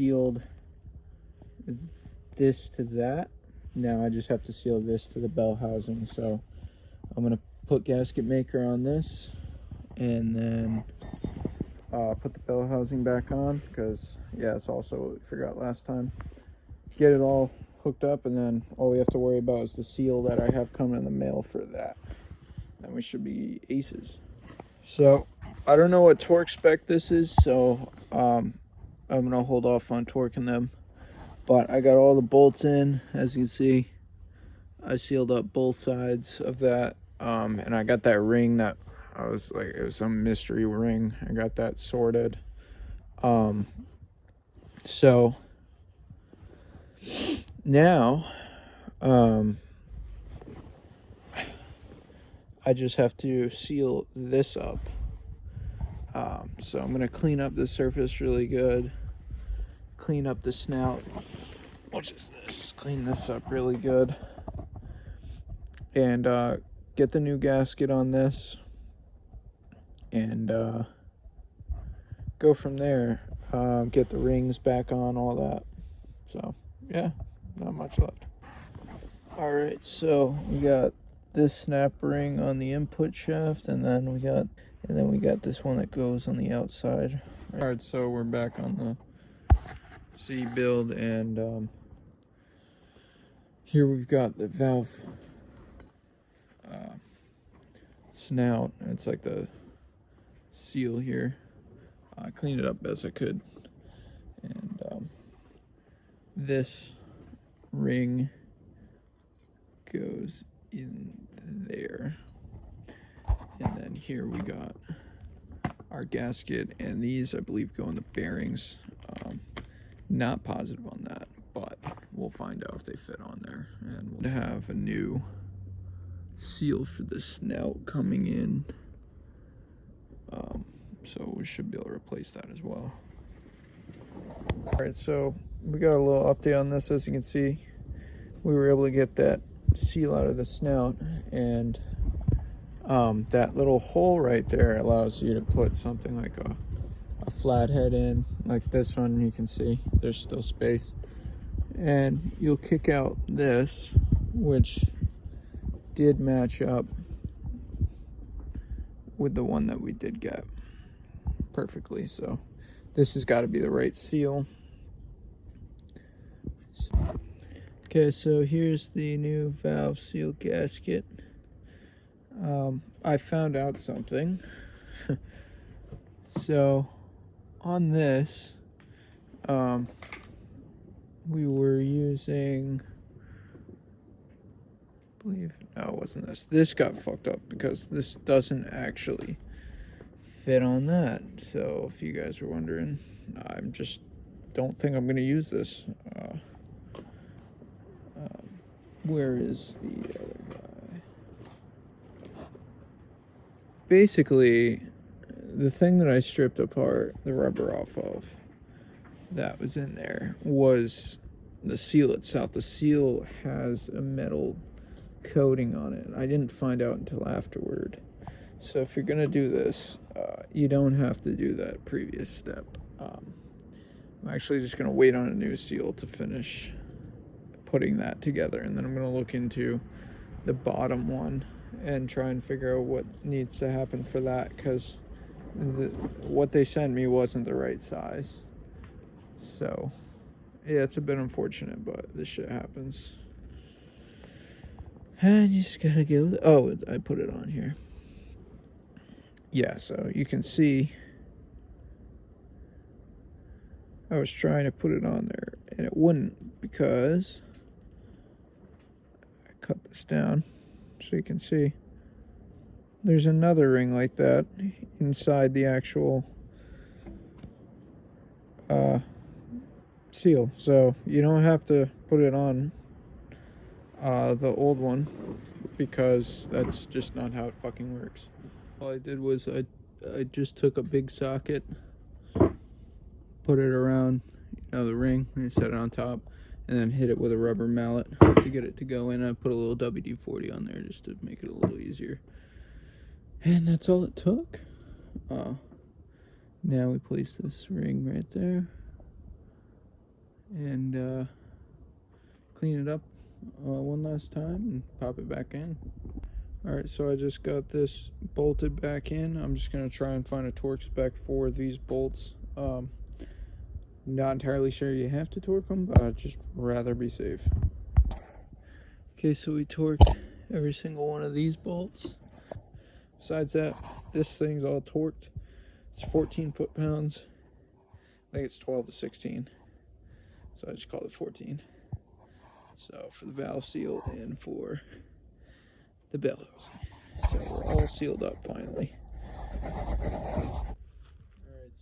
sealed this to that. Now I just have to seal this to the bell housing. So I'm gonna put gasket maker on this, and then put the bell housing back on, because yeah, it's also what we forgot last time. Get it all hooked up, and then all we have to worry about is the seal that I have coming in the mail for that. Then we should be aces. So I don't know what torque spec this is, so I'm gonna hold off on torquing them. But I got all the bolts in, as you can see. I sealed up both sides of that, and I got that ring that I was like, it was some mystery ring. I got that sorted. So now I just have to seal this up. So I'm gonna clean up the surface really good, clean up the snout, which is this, clean this up really good, and get the new gasket on this, and go from there. Get the rings back on, all that. So yeah, not much left. All right, so we got this snap ring on the input shaft, and then we got this one that goes on the outside. All right, so we're back on the Z build, and here we've got the valve snout. It's like the seal here. I cleaned it up best I could, and this ring goes in there, and then here we got our gasket, and these I believe go in the bearings. Not positive on that, but we'll find out if they fit on there. And we'll have a new seal for the snout coming in, so we should be able to replace that as well. All right, so we got a little update on this. As you can see, we were able to get that seal out of the snout, and that little hole right there allows you to put something like a flathead in, like this one. You can see there's still space, and you'll kick out this, which did match up with the one that we did get perfectly. So this has got to be the right seal. Okay, so here's the new valve seal gasket. I found out something. So on this, we were using, I believe, no, it wasn't this. This got fucked up because this doesn't actually fit on that. So if you guys were wondering, I'm just don't think I'm going to use this. Where is the other guy? Basically, the thing that I stripped apart the rubber off of that was in there was the seal itself. The seal has a metal coating on it. I didn't find out until afterward. So if you're gonna do this, you don't have to do that previous step. I'm actually just gonna wait on a new seal to finish putting that together, and then I'm gonna look into the bottom one and try and figure out what needs to happen for that, because what they sent me wasn't the right size. So yeah, it's a bit unfortunate, but this shit happens. And you just gotta go. Oh, I put it on here. Yeah, so you can see I was trying to put it on there, and it wouldn't, because I cut this down so you can see there's another ring like that inside the actual seal. So you don't have to put it on the old one, because that's just not how it fucking works. All I did was I just took a big socket, put it around, the ring, and set it on top, and then hit it with a rubber mallet to get it to go in. I put a little WD-40 on there just to make it a little easier, and that's all it took. Now we place this ring right there, and clean it up one last time and pop it back in. Alright, so I just got this bolted back in. I'm just going to try and find a torque spec for these bolts. Not entirely sure you have to torque them, but I'd just rather be safe. Okay, so we torqued every single one of these bolts. Besides that, this thing's all torqued. It's 14 foot-pounds. I think it's 12 to 16. So I just call it 14. So for the valve seal and for the bellows. So we're all sealed up finally. Alright,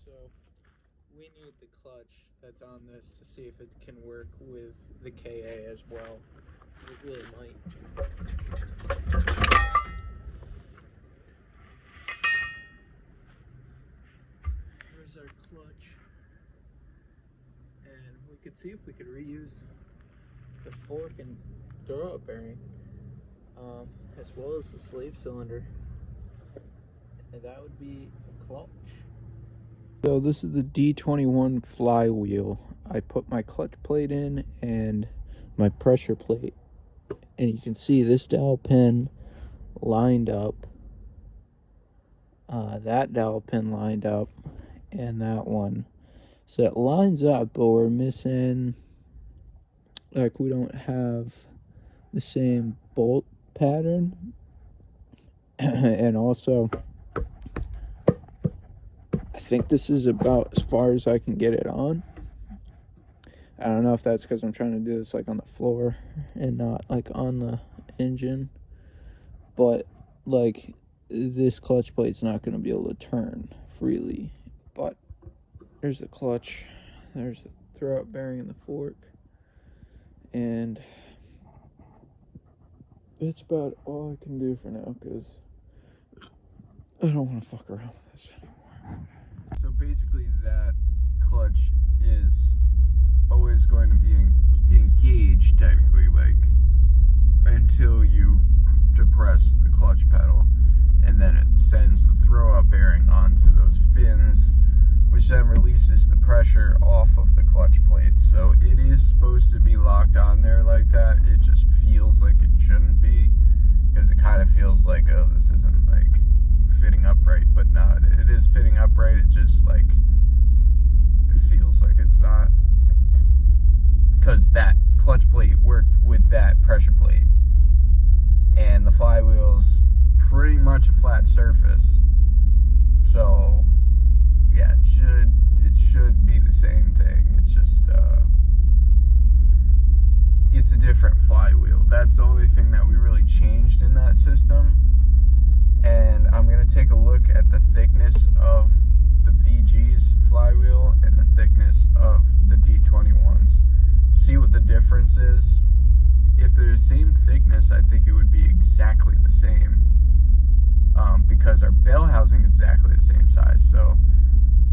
so we need the clutch that's on this to see if it can work with the KA as well. It really might. Here's our clutch. And we could see if we could reuse the fork and throw-out bearing. As well as the slave cylinder, and that would be a clutch. So this is the D21 flywheel. I put my clutch plate in and my pressure plate, and you can see this dowel pin lined up, that dowel pin lined up, and that one. So it lines up, but we're missing, like, we don't have the same bolt pattern. And also, I think this is about as far as I can get it on. I don't know if that's because I'm trying to do this like on the floor and not like on the engine, but like this clutch plate's not going to be able to turn freely. But there's the clutch, there's the throw-out bearing and the fork, and that's about all I can do for now, because I don't want to fuck around with this anymore. So basically that clutch is always going to be engaged, technically, like, until you depress the clutch pedal, and then it sends the throw-out bearing onto those fins, which then releases the pressure off of the clutch plate. So it is supposed to be locked on there like that. It just feels like it shouldn't be, because it kind of feels like, oh, this isn't like fitting upright, but no, it is fitting upright. It just like, it feels like it's not, because that clutch plate worked with that pressure plate, and the flywheel's pretty much a flat surface. So yeah, it should be the same thing. It's just it's a different flywheel. That's the only thing that we really changed in that system. And I'm gonna take a look at the thickness of the VG's flywheel and the thickness of the D21's. See what the difference is. If they're the same thickness, I think it would be exactly the same, because our bell housing is exactly the same size. So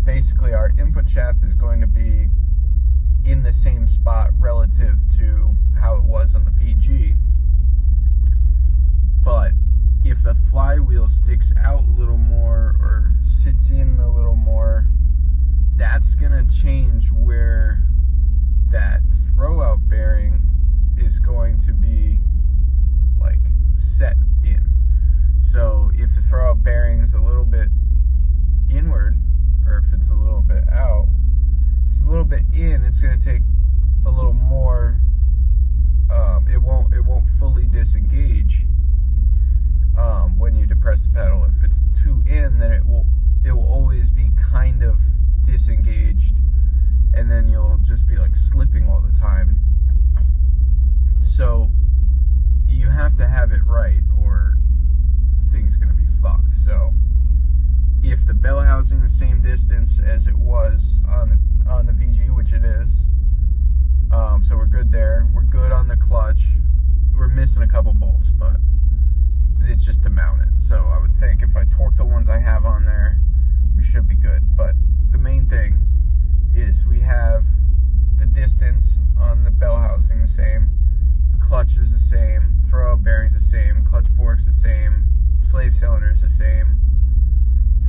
basically our input shaft is going to be in the same spot relative to how it was on the VG. But if the flywheel sticks out a little more or sits in a little more, that's gonna change where that throw-out bearing is going to be like set in. So if the throw-out bearing is a little bit inward, or if it's a little bit out, if it's a little bit in, it's going to take a little more. It won't fully disengage when you depress the pedal. If it's too in, then it will always be kind of disengaged, and then you'll just be like slipping all the time. So you have to have it right, or thing's gonna be fucked. So if the bell housing the same distance as it was on the VG, which it is, so we're good there. We're good on the clutch. We're missing a couple bolts, but it's just to mount it. So I would think if I torque the ones I have on there, we should be good. But the main thing is we have the distance on the bell housing the same, the clutch is the same, throw-out bearings the same, clutch fork's the same, slave cylinder is the same,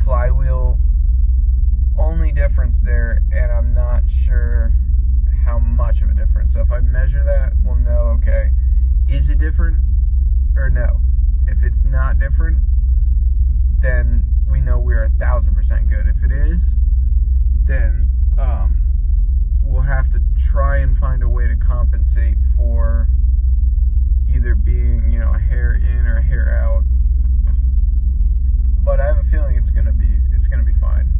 flywheel, only difference there, and I'm not sure how much of measure that, we'll know, okay, is it different or no? If it's not different, then we know we're 1,000% good. If it is, then we'll have to try and find a way to compensate for either being, you know, a hair in or a hair out. But I have a feeling it's gonna be fine.